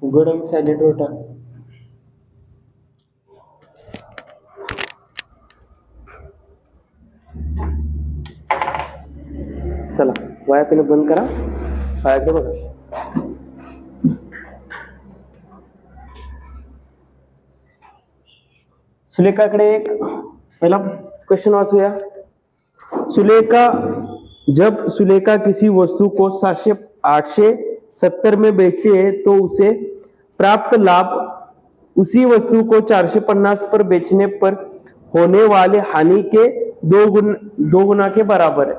उघड आणि सायलेंट वर टाक. चला वायाकडे बंद करा. वायाकडे बघा. सुलेखाकडे एक पहला क्वेश्चन वाचूया. जब सुलेखा किसी वस्तु को 870 में बेचती है तो उसे प्राप्त लाभ उसी वस्तु को 450 पर बेचने पर होने वाले हानि के दो गुना के बराबर है.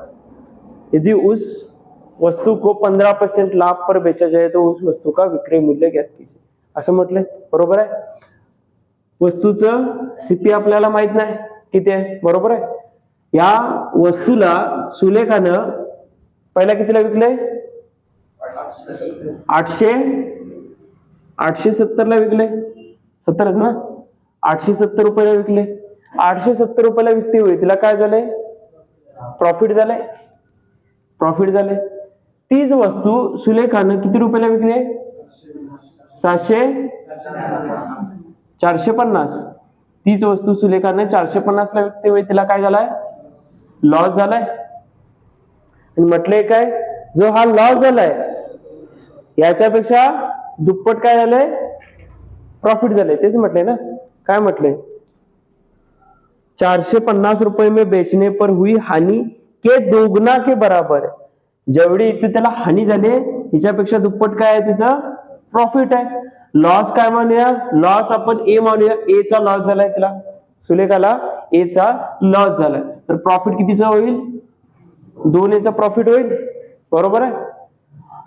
यदि उस वस्तु को 15% लाभ पर बेचा जाए तो उस वस्तू का विक्रय मूल्य ज्ञात कीजिए. असं म्हटलंय. बरोबर आहे. वस्तूचं सीपी आपल्याला माहित नाही किती आहे. बरोबर आहे. या वस्तूला सुलेखानं पहिला कितीला विकले? 870 ला विकले. 70च ना. 870 रुपयाला विकले. 870 रुपयाला विकते वेळी तिला काय झालंय? प्रॉफिट झालंय. प्रॉफिट झाले. तीच वस्तू सुलेखानं किती रुपयाला विकले? 450. तीच वस्तू सुलेखानं 450 ला विकते वेळी तिला काय झालाय? लॉस झालाय. आणि म्हटलंय काय? जो हा लॉस झालाय याच्यापेक्षा दुप्पट काय झालंय? प्रॉफिट झालंय. तेच म्हटलंय ना. काय म्हटलंय? 450 रुपये में बेचने पर हुई हानि के दोगुना के बराबर. जेवढी इथे त्याला हानी झाली हिच्यापेक्षा दुप्पट काय आहे? तिचं प्रॉफिट आहे. लॉस काय म्हणूया? लॉस आपण ए मानूया. ए चा लॉस झालाय तिला, सुलेखाला ए चा लॉस झालाय. तर प्रॉफिट कितीचा होईल? 2A चा प्रॉफिट होईल. बरोबर आहे.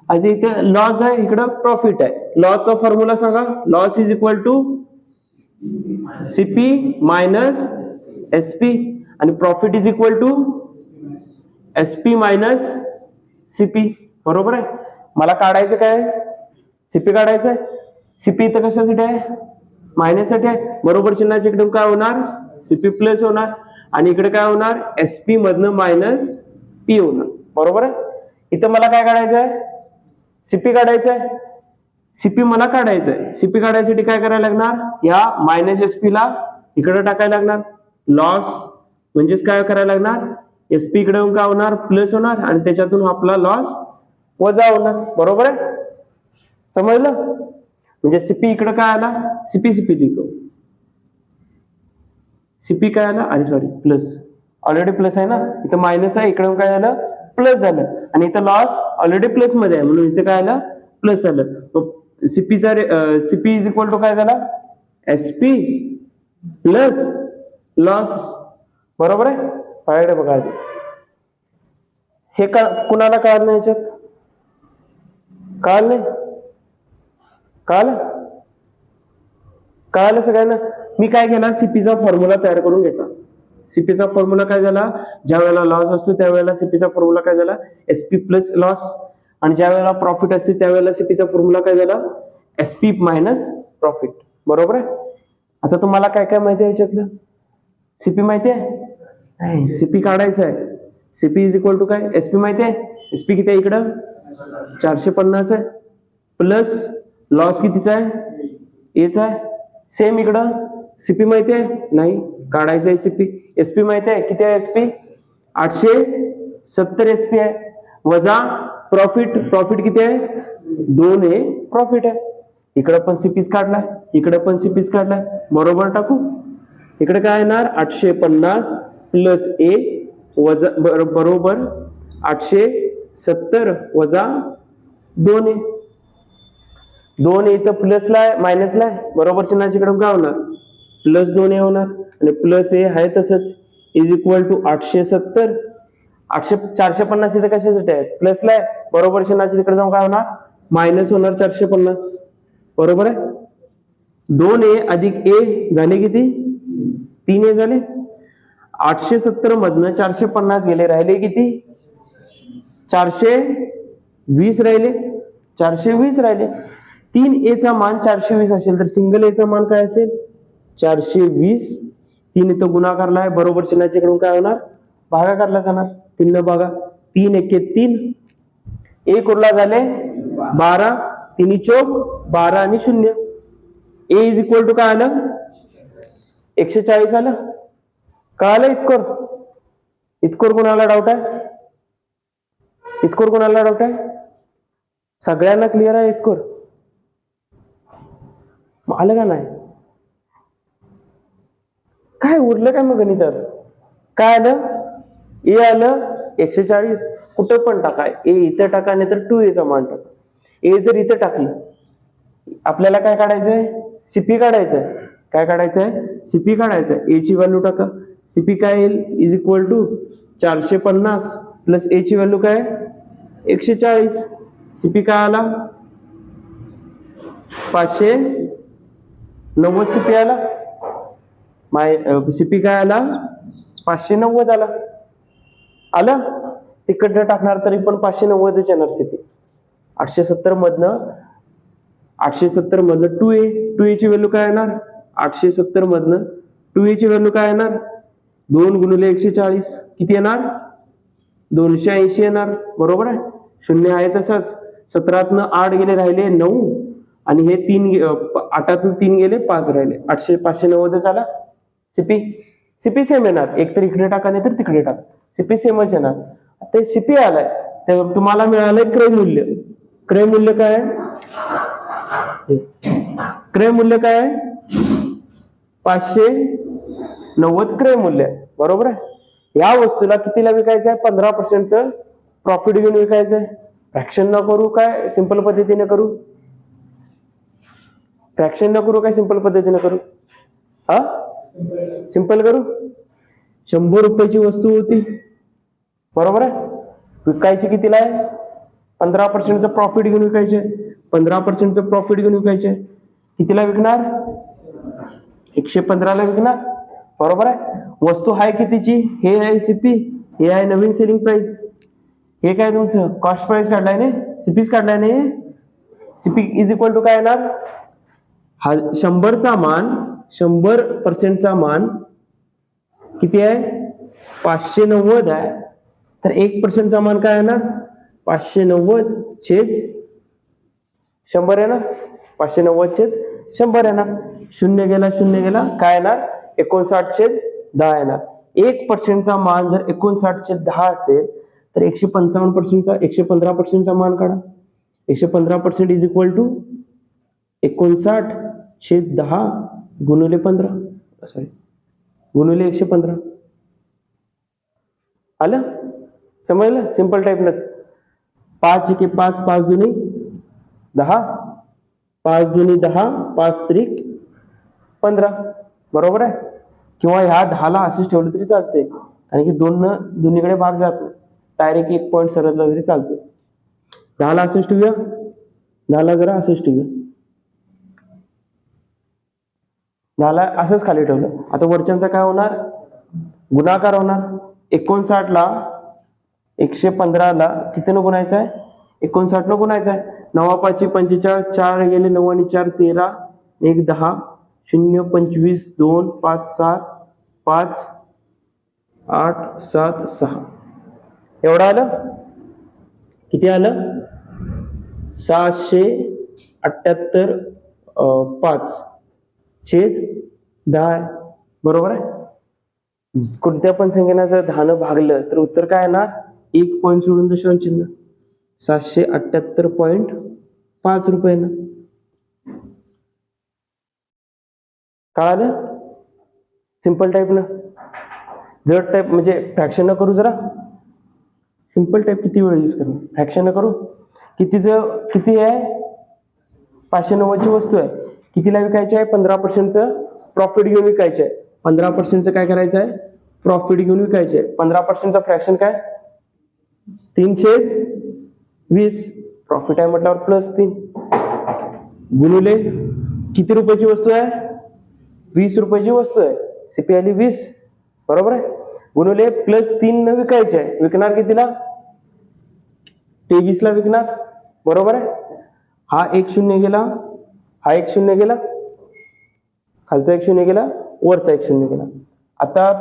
आणि इथे लॉस आहे, इकडं प्रॉफिट आहे. लॉसचा फॉर्म्युला सांगा. Loss is equal to CP minus SP आणि profit is equal to SP minus CP. बरोबर आहे. मला काढायचं काय? सीपी काढायचं आहे. सीपी इथं कशासाठी आहे? मायनस साठी आहे. बरोबर चिन्हाच्या इकडे काय होणार? सीपी प्लस होणार आणि इकडे काय होणार? एसपी मधनं मायनस पी होणार. बरोबर आहे. इथं मला काय काढायचं आहे? सीपी काढायचं आहे. सीपी मला काढायचं आहे. सीपी काढायसाठी काय करायला लागणार? या मायनस एसपी ला इकडे टाकायला लागणार. लॉस म्हणजेच काय करायला लागणार? एसपी इकडे काय होणार? प्लस होणार आणि त्याच्यातून आपला लॉस वजा होणार. बरोबर आहे. समजलं? म्हणजे सीपी इकडे काय आला? सीपी लिहितो. सीपी काय आला? अरे सॉरी प्लस. ऑलरेडी प्लस आहे ना. इथं मायनस आहे, इकडे काय झालं? प्लस झालं. आणि इथं लॉस ऑलरेडी प्लस मध्ये आहे म्हणून इथे काय आलं? प्लस झालं. सीपीचा सीपी इज इक्वल टू काय झाला? SP plus loss. बरोबर आहे. पाहिजे बघा. हे कुणाला कळलं नाही याच्यात? कळलं नाही? कळलं सगळ्यांना? मी काय केला? सीपीचा फॉर्म्युला तयार करून घेतला. सीपीचा फॉर्म्युला काय झाला? ज्या वेळेला लॉस असतो त्यावेळेला सीपीचा फॉर्म्युला काय झाला? SP plus loss. आणि ज्या वेळेला प्रॉफिट असते त्यावेळेला सीपीचा फॉर्म्युला काय झाला? SP minus profit. बरोबर आहे. आता तुम्हाला काय काय माहिती आहे याच्यातलं? सीपी माहिती आहे? नाही. सीपी काढायचं आहे. सीपी इज इक्वल टू काय? एसपी माहिती आहे. एसपी किती आहे? इकडं 450 आहे. प्लस लॉस कितीचा आहे? एचा आहे. सेम इकडं सीपी माहिती आहे? नाही. काढायचं आहे सीपी. एसपी माहिती आहे? किती आहे एसपी? 870 एसपी आहे. वजा प्रॉफिट. प्रॉफिट किती आहे? 2A प्रॉफिट आहे. इकडे पण सीपीच काढलाय, इकडे पण सीपीच काढलाय. बरोबर टाकू. इकडे काय येणार? 850 प्लस ए वजा बरोबर 870 वजा 2A. 2A इथं प्लसला आहे, मायनसला आहे. बरोबर चिन्हाच्या इकडे काय होणार? प्लस 2A होणार आणि प्लस ए आहे तसंच इज इक्वल टू 870. 450 इथं कशासाठी आहे? प्लसला आहे. बरोबर चिन्हाच्या तिकडे जाऊन काय होणार? मायनस होणार 450. बरोबर आहे. 2A अधिक ए झाले किती? 3A झाले. 870 मधनं 450 गेले, राहिले किती? 420 राहिले. 420 राहिले. 3A चा मान 420 असेल तर सिंगल ए चा मान काय असेल? 420. 3 इथं गुणाकारला आहे. बरोबर चिन्हाच्या इकडून काय होणार? भागाकारला जाणार. 3 न भागा. 3 एके 3 एक उरला झाले 12, 3 चौक 12 आणि 0. ए इज इक्वल टू काय आलं 140 आलं. कळालं इतकोर? इतकोर कोणाला डाऊट आहे? इतकोर कोणाला डाऊट आहे? सगळ्यांना क्लिअर आहे इतकोर? आलं का नाही? काय उरलं काय मग गणितात? काय आलं? ए आलं 140. कुठं पण टाका, ए इथं टाका नाही तर 2a चा मान टाका. ए जर इथं टाकलं, आपल्याला काय काढायचंय? सीपी काढायचंय. काय काढायचंय? सीपी काढायचंय. ए ची व्हॅल्यू टाका. सीपी काय येईल? इज इक्वल टू 450 प्लस ए ची व्हॅल्यू काय 140. सीपी काय आला 590. सीपी आला सीपी काय आला 590 आला. आलं? तिकडनं टाकणार तरी पण 590 येणार सीपी. 870 मधनं 2a ची व्हॅल्यू काय येणार? 870 मधनं 2a ची व्हॅल्यू काय येणार? 2 गुणिले 140 किती येणार? 280 येणार. बरोबर आहे. शून्य आहे तसंच. 17तनं 8 गेले राहिले 9 आणि हे 8तनं 3 गेले 5 राहिले. 590 झाला सीपी. सीपी सेम येणार. एक तर इकडे टाका नाही तर तिकडे टाका. सीपी सेमच येणार. ते सीपी आलाय तर तुम्हाला मिळालंय क्रय मूल्य. क्रय मूल्य काय आहे? क्रय मूल्य काय आहे? 590 क्रय मूल्य. बरोबर आहे. या वस्तूला कितीला विकायचं आहे? 15% प्रॉफिट घेऊन विकायचं आहे. फ्रॅक्शन न करू काय सिंपल पद्धतीने करू? फ्रॅक्शन न करू काय सिंपल पद्धतीने करू? हा, सिंपल करू. 100 रुपयाची वस्तू होती. बरोबर आहे. विकायची कितीला आहे? 15% प्रॉफिट घेऊन विकायचे. 15% प्रॉफिट घेऊन विकायचे. कितीला विकणार? 115 ला विकणार. बरोबर आहे. वस्तू आहे कितीची? हे आहे सीपी, हे आहे नवीन सेलिंग प्राइस. हे काय तुमचं कॉस्ट प्राइस काढलाय ने, सीपीच काढलाय ने. सीपी इज इक्वल टू काय येणार? 100चा मान, 100%चा मान किती आहे? 590 आहे. तर 1%चा मान काय येणार? 590/100 येणार. 590/100 येणार. शून्य गेला काय येणार? 59/10 येणार. 1%चा मान जर 59/10 असेल तर 115%चा मान काढा. 115% इज इक्वल टू 59/10 गुणिले 15 सॉरी गुणिले 115. आलं? समजलं? सिंपल टाईपनच. 5 एके 5, 5 दुनी 10, 5 दुनी 10, 5 त्रिक 15. बरोबर आहे. किंवा ह्या 10ला असेच ठेवलं तरी चालते, कारण की दोन्हीकडे भाग जातो. डायरेक्ट 1 पॉईंट सरळला तरी चालतो. 10ला असेच ठेवूया, 10ला जरा असेच ठेवूया. 10ला असंच खाली ठेवलं. आता वरच्यांचा काय होणार? गुणाकार होणार. 59ला 115ला कितीनं गुणायचं आहे? 59नं गुणायचं आहे. 9 5 45, 4 गेले 9 आणि 4 13, 1 10, 0 25, 2 5 7, 5 8 7 6. एवढं आलं? किती आलं? 678.5/10. बरोबर आहे. कोणत्या पण संख्येला जर 10 भागलं तर उत्तर काय येणार? 1 पॉईंट सोडून दशांश चिन्ह. 778.5 रुपये ना. कळालं? सिंपल टाईप ना. जड टाईप म्हणजे फ्रॅक्शन न करू. जरा सिंपल टाईप किती वेळ यूज करणार? फ्रॅक्शन न करू. किती आहे? 590 ची वस्तू आहे. कितीला विकायची आहे? 15% प्रॉफिट घेऊन विकायचे आहे. 15% काय करायचं आहे? प्रॉफिट घेऊन विकायचे आहे. 15% फ्रॅक्शन काय? 3/20. प्रॉफिट आहे म्हटल्यावर +3 गुणिले किती रुपयाची वस्तू आहे? 20 रुपयाची वस्तू आहे. सीपी आली 20. बरोबर आहे. गुणिले +3 न विकायचे आहे. विकणार कितीला? 23 ला विकणार. बरोबर आहे. हा 1 0 गेला, हा 1 0 गेला, खालचा 1 0 गेला, वरचा 1 0 गेला. आता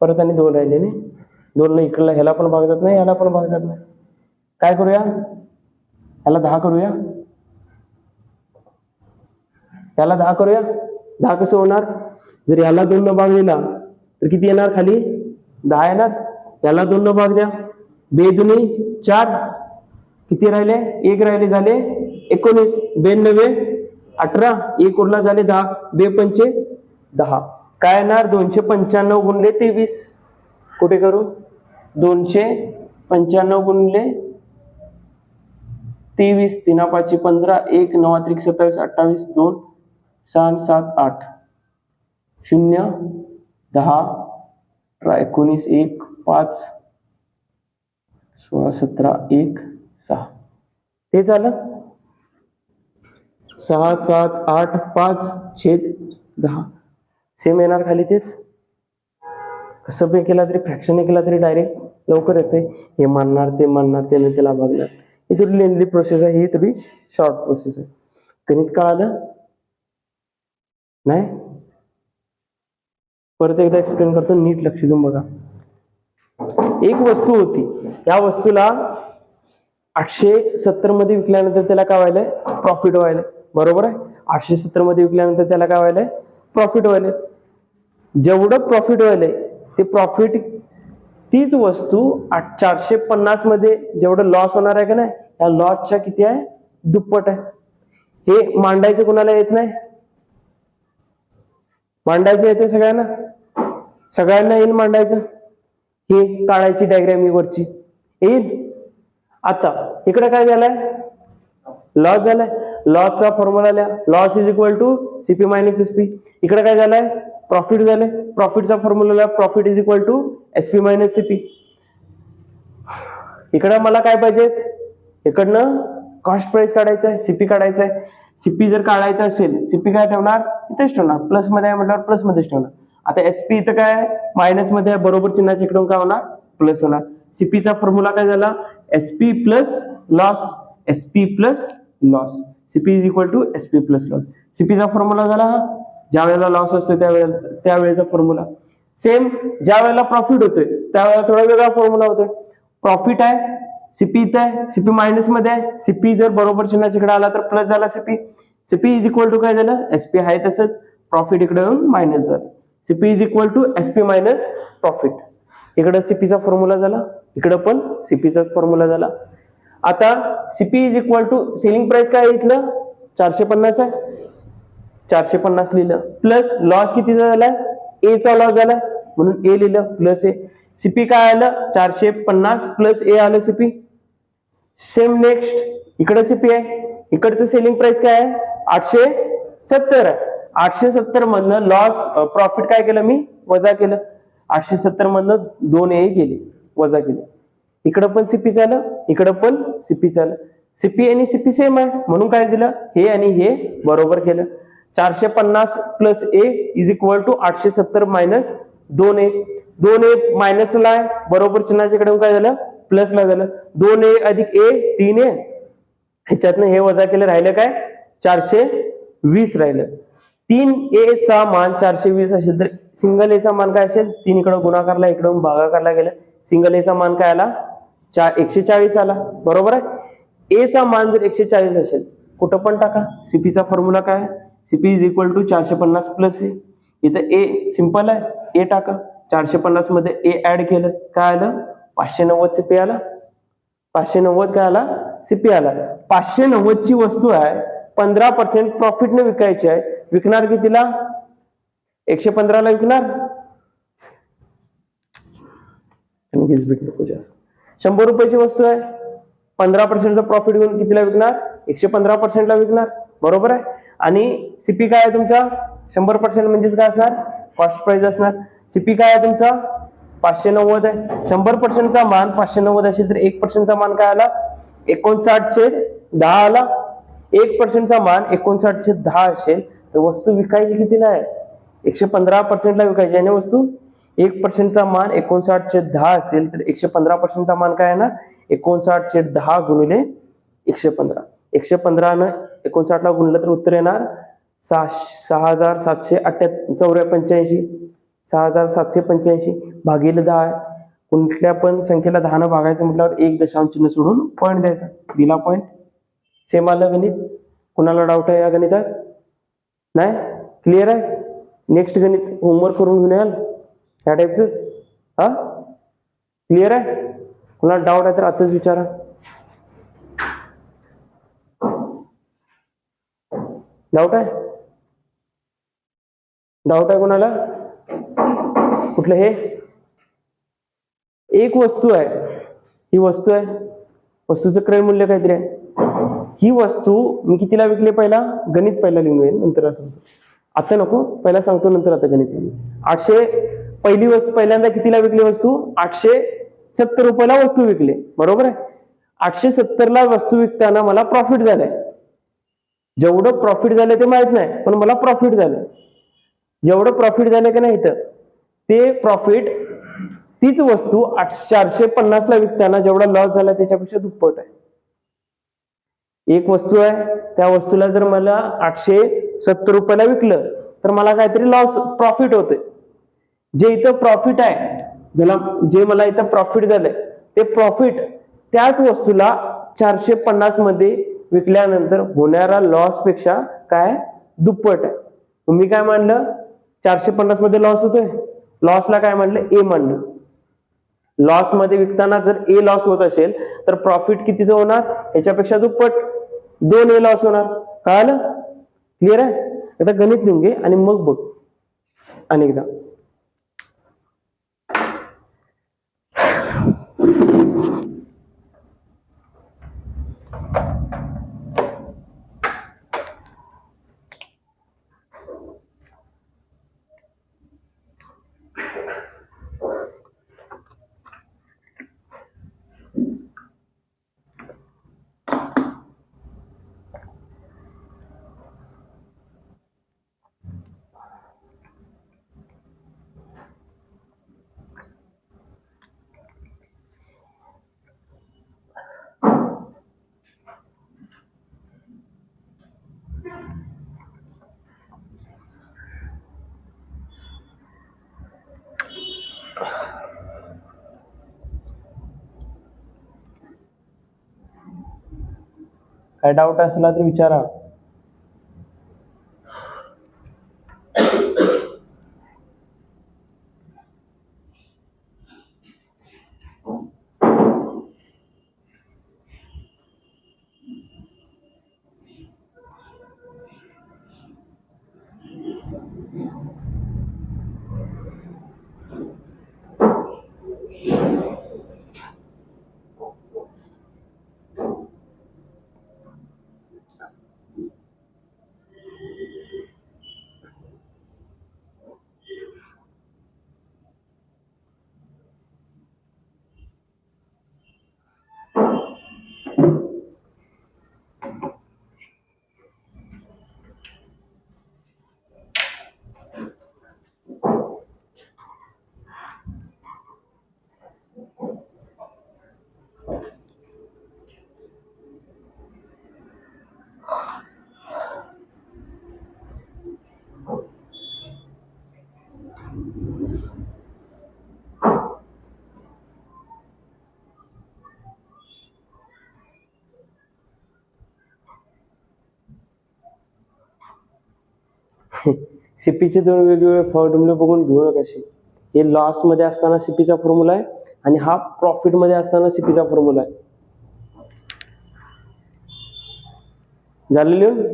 परत आणि 2 राहिले नाही. 2 इकडला ह्याला पण भाग जात नाही, ह्याला पण भाग जात नाही. काय करूया, याला 10 करूया, याला 10 करूया. 10 कसं होणार, जर याला 2 न भाग दिला तर किती येणार, खाली 10 येणार. याला 2 न भाग द्या, 2 दुनी 4, किती राहिले, 1 राहिले, झाले 19, 2 9 18, 1 उरला, झाले 10, 2 पंचे 10. काय येणार, 295 गुणिले 23. कुठे करू, 295 गुणिले 23, 3 5 15, 1 9 3 27, 28, 2 6 7 8, 0 10 19, 1 5 16 17 1 6. ते झालं, 6 7 8 5 छेद 10. सेम येणार खाली तेच. कसं बी केला तरी, फ्रॅक्शन केला तरी डायरेक्ट लवकर येते. हे मानणार, ते मानणार, त्याने त्याला बघणार. ही थोडी लेंथली प्रोसेस आहे, ही थोडी शॉर्ट प्रोसेस आहे. गणित कळालं नाही, परत एकदा एक्सप्लेन करतो, नीट लक्ष देऊन बघा. एक वस्तू होती, या वस्तूला 870 मध्ये विकल्यानंतर त्याला काय व्हायलंय, प्रॉफिट व्हायलंय. बरोबर आहे, 870 मध्ये विकल्यानंतर त्याला काय व्हायलंय, प्रॉफिट व्हायलंय. जेवढं प्रॉफिट व्हायलंय ते प्रॉफिट, तीच वस्तू 450 मध्ये जेवढं लॉस होणार आहे का नाही, या लॉसच्या किती आहे, दुप्पट आहे. हे मांडायचं कोणाला येत नाही, मांडायचं येते सगळ्यांना, सगळ्यांना येईल मांडायचं. हे काढायची डायग्राम ही वरची येईल. आता इकडे काय झालंय, लॉस झालाय. लॉसचा फॉर्म्युला लिहा, loss is equal to CP minus SP. इकडे काय झालंय, प्रॉफिट झाले. प्रॉफिटचा फॉर्म्युला लिहा, profit is equal to SP minus CP. इकडं मला काय पाहिजेत, इकडनं कॉस्ट प्राइस काढायचं आहे, सीपी काढायचं आहे. सीपी जर काढायचं असेल, सीपी काय ठेवणार, इथेच ठेवणार, प्लस मध्ये आहे म्हटल्यावर प्लस मध्येच ठेवणार. आता एसपी इथं काय मायनस मध्ये आहे, बरोबर चिन्हाच्या इकडून काय होणार, प्लस होणार. सीपीचा फॉर्म्युला काय झाला, SP plus loss, SP plus loss. CP is equal to SP plus loss. सीपीचा फॉर्म्युला झाला हा, ज्या वेळेला लॉस असतो त्यावेळेचा फॉर्म्युला. सेम ज्या वेळेला प्रॉफिट होतोय त्यावेळेला थोडा वेगळा फॉर्म्युला होतोय. प्रॉफिट आहे, सीपी इथं आहे, सीपी मायनस मध्ये आहे. सीपी जर बरोबर चिन्हाच्या इकडे आला तर प्लस झाला CP. CP is equal to काय झालं, एसपी आहे तसंच, प्रॉफिट इकडे येऊन मायनस झालं. CP is equal to SP minus profit. इकडे सीपीचा फॉर्म्युला झाला, इकडे पण सीपीचाच फॉर्म्युला झाला. आता CP is equal to selling price काय आहे, इथलं 450 आहे, 450 लिहिलं, प्लस लॉस कितीचा झालाय, ए चा लॉस झालाय म्हणून ए लिहिलं, प्लस ए. सीपी काय आलं, 450 प्लस ए आलं सीपी. सेम नेक्स्ट इकडे सीपी आहे, इकडचं सेलिंग प्राइस काय आहे, 870 आहे. 870 मधनं लॉस प्रॉफिट काय केलं मी, वजा केलं. 870 मधनं 2 ए गेले, वजा केले. इकडं पण सीपी झालं, इकडं पण सीपी झालं. सीपी आणि सीपी सेम आहे म्हणून काय दिलं, हे आणि हे बरोबर केलं. 450 plus A is equal to 870 minus 2 A. 2 A मायनसला आहे, बरोबर चिन्हाच्या इकडे काय झालं, प्लसला झालं. 2 ए अधिक ए 3 ए, ह्याच्यातनं हे वजा केलं, राहिलं काय 420 राहिलं. 3 ए चा मान 420 असेल तर सिंगल ए चा मान काय असेल, 3 इकडे गुणाकारला, इकडून भागाकारला गेलं. सिंगल ए चा मान काय आला, 140 आला. बरोबर आहे, ए चा मान जर 140 असेल, कुठं पण टाका. सीपीचा फॉर्म्युला काय, CP is equal to 450 plus A. इथं ए सिंपल आहे, ए टाका. 450 मध्ये ए ऍड केलं, काय आलं, 590 सीपी आला. 590 काय आला, सीपी आला. 590 ची वस्तू आहे, 15% प्रॉफिटने विकायची आहे. विकणार कितीला, 115 ला विकणार. 100 रुपयाची वस्तू आहे, 15% प्रॉफिट घेऊन कितीला विकणार, 115% ला विकणार. बरोबर आहे. आणि सीपी काय आहे तुमचा, 100% म्हणजेच काय असणार, कॉस्ट प्राइस असणार. सीपी काय आहे तुमचा, 590 आहे. 100% चा मान 590 असेल तर 1% चा मान काय आला, 59/10 आला. 1% चा मान 59/10 असेल तर वस्तू विकायची कितीला आहे, 115% ला विकायची. आणि वस्तू 1% चा मान 59/10 असेल तर 115% चा मान काय येणार, 59/10 गुणिले 115. 115 न 59 ला गुणलं तर उत्तर येणार 6785. 6785 भागिले 10. कुठल्या पण संख्येला 10 न भागायचं म्हटल्यावर एक दशांश चिन्ह सोडून पॉईंट द्यायचा. दिला पॉईंट. सेम आलं गणित. कुणाला डाऊट आहे या गणितात? नाही? क्लिअर आहे? नेक्स्ट गणित होमवर्क करून घेऊन याल ह्या टाईपच. हा, क्लिअर आहे? कुणाला डाऊट आहे तर आताच विचारा. डाऊट आहे? डाऊट आहे कोणाला? कुठलं हे? एक वस्तू आहे, ही वस्तू आहे, वस्तूचं क्रय मूल्य काहीतरी आहे. ही वस्तू मी कितीला विकली? पहिला गणित पहिला लिहून घेईन, नंतर सांगतो. आता नको, पहिला सांगतो नंतर आता गणित लिहून. 800 पहिली वस्तू पहिल्यांदा कितीला विकली वस्तू? 870 रुपयाला वस्तू विकली, बरोबर आहे. 870 ला वस्तू विकताना मला प्रॉफिट झालंय. जेवढं प्रॉफिट झालंय ते माहित नाही, पण मला प्रॉफिट झालंय. जेवढं प्रॉफिट झालं की नाही इथं, ते प्रॉफिट तीच वस्तू 450 ला विकताना जेवढा लॉस झाला त्याच्यापेक्षा दुप्पट आहे. एक वस्तू आहे, त्या वस्तूला जर मला 870 रुपयाला विकलं तर मला काहीतरी लॉस प्रॉफिट होते. जे इथं प्रॉफिट आहे, जे मला इथं प्रॉफिट झालंय, ते प्रॉफिट त्याच वस्तूला 450 मध्ये विकल्यानंतर होणारा लॉस पेक्षा काय दुप्पट आहे. मी काय मानलं? 450 मध्ये लॉस होतोय, लॉसला काय म्हणलं? ए मानलं. लॉस मध्ये विकताना जर ए लॉस होत असेल तर प्रॉफिट कितीचं होणार? याच्यापेक्षा दुप्पट, 2 ए लॉस होणार. कळालं? क्लिअर आहे? आता गणित लिहून घे आणि मग बघ अनेकदा. काय डाऊट असला तर विचारा. सीपीचे दोन वेगवेगळे फॉर्म्युले बघून घेऊ नका. हे लॉस मध्ये असताना सीपीचा फॉर्म्युला आहे आणि हा प्रॉफिट मध्ये असताना सीपीचा फॉर्म्युला आहे. झालं लिहून?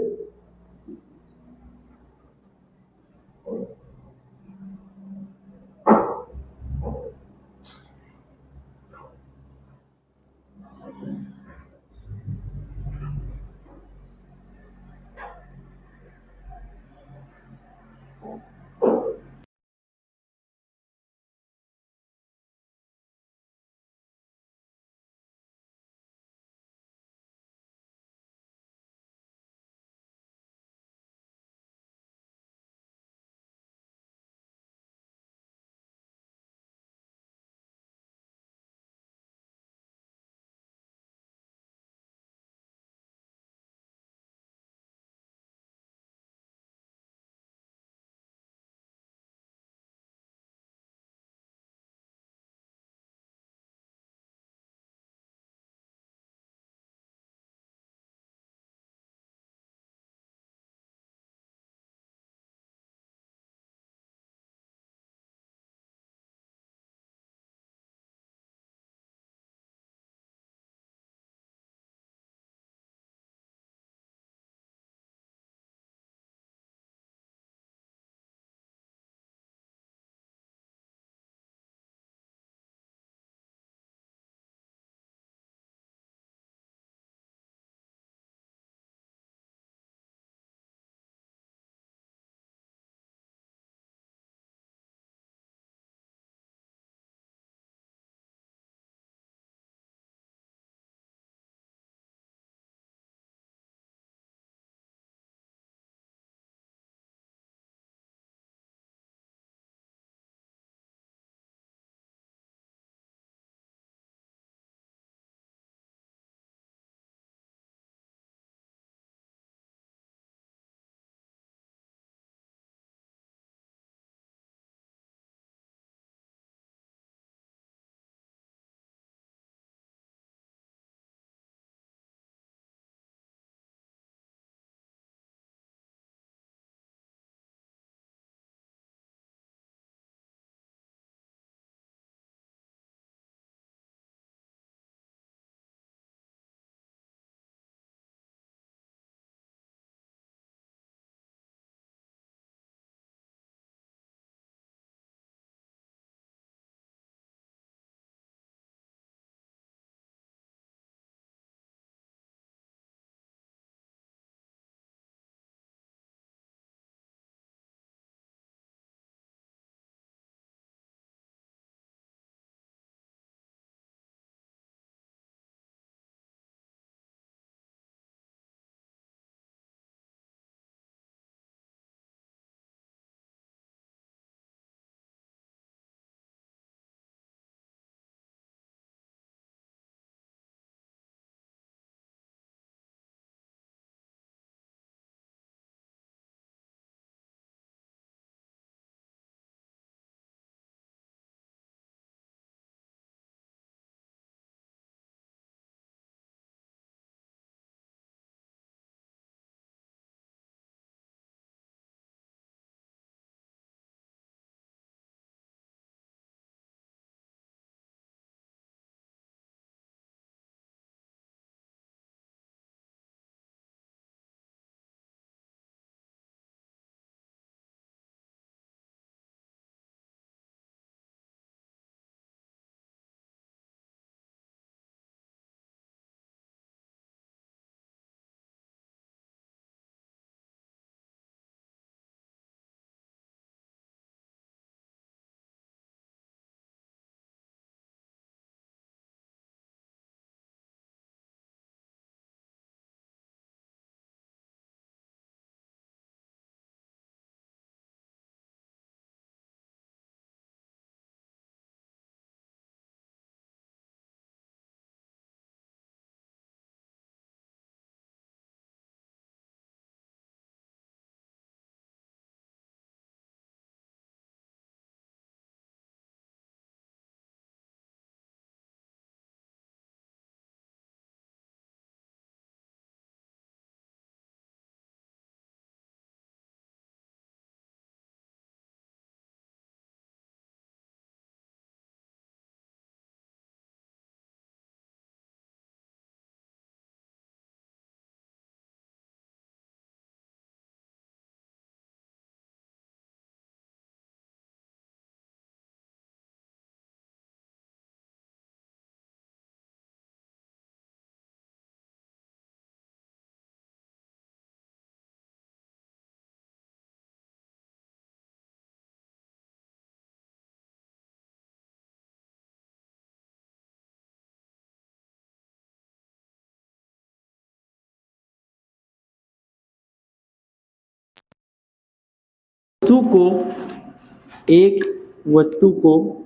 एक वस्तु को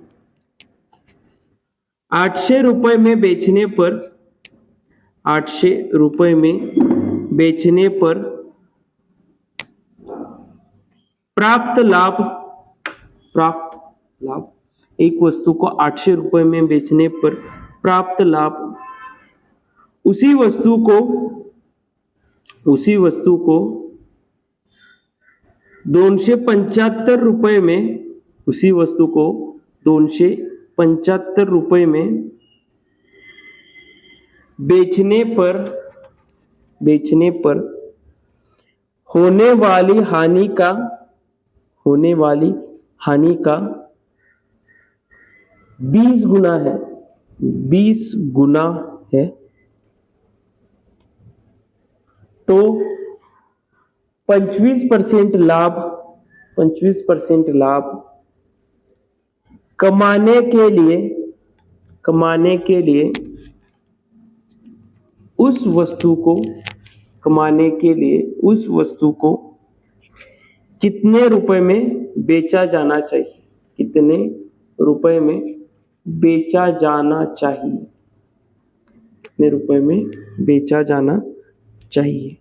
800 रुपए में बेचने पर 800 रुपए में बेचने पर प्राप्त लाभ एक वस्तु को 800 रुपए में बेचने पर प्राप्त लाभ उसी वस्तु को 275 रुपए में उसी वस्तु को 275 रुपए में बेचने पर होने वाली हानि का 20 गुना है तो 25% लाभ कमाने के लिए उस वस्तु को कितने रुपए में बेचा जाना चाहिए? कितने रुपए में बेचा जाना चाहिए? कितने रुपए में बेचा जाना चाहिए?